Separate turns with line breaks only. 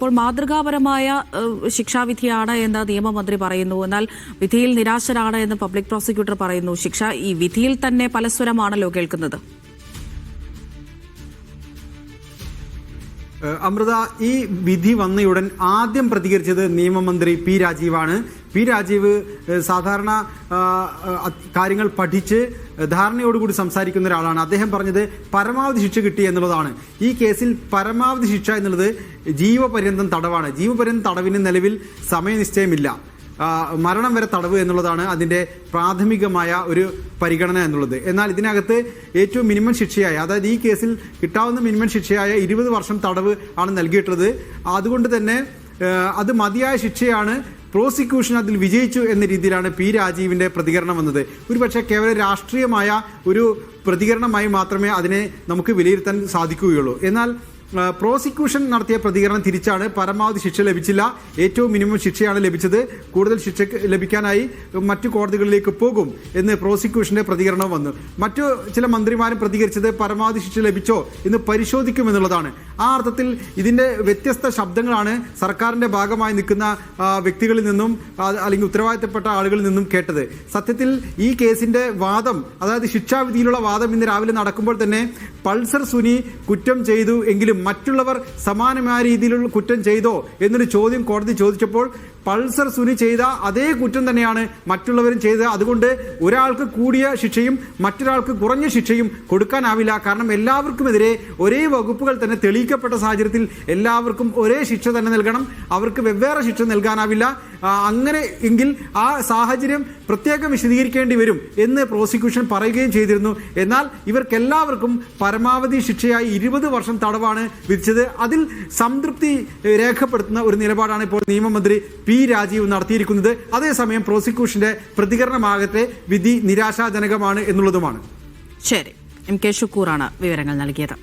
ഇപ്പോൾ മാതൃകാപരമായ ശിക്ഷാവിധിയാണ് എന്ന് നിയമമന്ത്രി പറയുന്നു. എന്നാൽ വിധിയിൽ നിരാശരാണ് എന്ന് പബ്ലിക് പ്രോസിക്യൂട്ടർ പറയുന്നു. ഈ വിധിയിൽ തന്നെ പലസ്വരമാണല്ലോ കേൾക്കുന്നത്.
അമൃത, ഈ വിധി വന്നയുടൻ ആദ്യം പ്രതികരിച്ചത് നിയമമന്ത്രി പി രാജീവാണ്. പി രാജീവ് സാധാരണ കാര്യങ്ങൾ പഠിച്ച് ധാരണയോടുകൂടി സംസാരിക്കുന്ന ഒരാളാണ്. അദ്ദേഹം പറഞ്ഞത് പരമാവധി ശിക്ഷ കിട്ടി എന്നുള്ളതാണ്. ഈ കേസിൽ പരമാവധി ശിക്ഷ എന്നുള്ളത് ജീവപര്യന്തം തടവാണ്. ജീവപര്യന്തം തടവിന് നിലവിൽ സമയനിശ്ചയമില്ല. മരണം വരെ തടവ് എന്നുള്ളതാണ് അതിൻ്റെ പ്രാഥമികമായ ഒരു പരിഗണന എന്നുള്ളത്. എന്നാൽ ഇതിനകത്ത് ഏറ്റവും മിനിമം ശിക്ഷയായ, അതായത് ഈ കേസിൽ കിട്ടാവുന്ന മിനിമം ശിക്ഷയായ 20 വർഷം തടവ് ആണ് നൽകിയിട്ടുള്ളത്. അതുകൊണ്ട് തന്നെ അത് മതിയായ ശിക്ഷയാണ്. പ്രോസിക്യൂഷൻ അതിൽ വിജയിച്ചു എന്ന രീതിയിലാണ് പി രാജീവിൻ്റെ പ്രതികരണം വന്നത്. ഒരുപക്ഷെ കേവലം രാഷ്ട്രീയമായ ഒരു പ്രതികരണമായി മാത്രമേ അതിനെ നമുക്ക് വിലയിരുത്താൻ സാധിക്കുകയുള്ളൂ. എന്നാൽ പ്രോസിക്യൂഷൻ നടത്തിയ പ്രതികരണം തിരിച്ചാണ്. പരമാവധി ശിക്ഷ ലഭിച്ചില്ല, ഏറ്റവും മിനിമം ശിക്ഷയാണ് ലഭിച്ചത്. കൂടുതൽ ശിക്ഷ ലഭിക്കാനായി മറ്റു കോടതികളിലേക്ക് പോകും എന്ന് പ്രോസിക്യൂഷന്റെ പ്രതികരണം വന്നു. മറ്റു ചില മന്ത്രിമാരും പ്രതികരിച്ചത് പരമാവധി ശിക്ഷ ലഭിച്ചോ എന്ന് പരിശോധിക്കുമെന്നുള്ളതാണ്. ആ അർത്ഥത്തിൽ ഇതിന്റെ വ്യത്യസ്ത ശബ്ദങ്ങളാണ് സർക്കാരിന്റെ ഭാഗമായി നിൽക്കുന്ന വ്യക്തികളിൽ നിന്നും അല്ലെങ്കിൽ ഉത്തരവാദിത്തപ്പെട്ട ആളുകളിൽ നിന്നും കേട്ടത്. സത്യത്തിൽ ഈ കേസിന്റെ വാദം, അതായത് ശിക്ഷാവിധിയിലുള്ള വാദം ഇന്ന് രാവിലെ നടക്കുമ്പോൾ തന്നെ പൾസർ സുനി കുറ്റം ചെയ്തു എങ്കിലും മറ്റുള്ളവർ സമാനമായ രീതിയിലുള്ള കുറ്റം ചെയ്തോ എന്നൊരു ചോദ്യം കോടതി ചോദിച്ചപ്പോൾ പൾസർ സുനി ചെയ്ത അതേ കുറ്റം തന്നെയാണ് മറ്റുള്ളവരും ചെയ്തത്. അതുകൊണ്ട് ഒരാൾക്ക് കൂടിയ ശിക്ഷയും മറ്റൊരാൾക്ക് കുറഞ്ഞ ശിക്ഷയും കൊടുക്കാനാവില്ല. കാരണം എല്ലാവർക്കുമെതിരെ ഒരേ വകുപ്പുകൾ തന്നെ തെളിയിക്കപ്പെട്ട സാഹചര്യത്തിൽ എല്ലാവർക്കും ഒരേ ശിക്ഷ തന്നെ നൽകണം. അവർക്ക് വെവ്വേറെ ശിക്ഷ നൽകാനാവില്ല. അങ്ങനെ എങ്കിൽ ആ സാഹചര്യം പ്രത്യേകം വിശദീകരിക്കേണ്ടി വരും എന്ന് പ്രോസിക്യൂഷൻ പറയുകയും ചെയ്തിരുന്നു. എന്നാൽ ഇവർക്കെല്ലാവർക്കും പരമാവധി ശിക്ഷയായി 20 വർഷം തടവാണ് വിധിച്ചത്. അതിൽ സംതൃപ്തി രേഖപ്പെടുത്തുന്ന ഒരു നിലപാടാണ് ഇപ്പോൾ നിയമമന്ത്രി പി രാജീവ് നടത്തിയിരിക്കുന്നത്. അതേസമയം പ്രോസിക്യൂഷന്റെ പ്രതികരണമാകട്ടെ വിധി നിരാശാജനകമാണ് എന്നുള്ളതുമാണ്.
ശരി, എം കെ ഷുക്കൂറാണ് വിവരങ്ങൾ നൽകിയത്.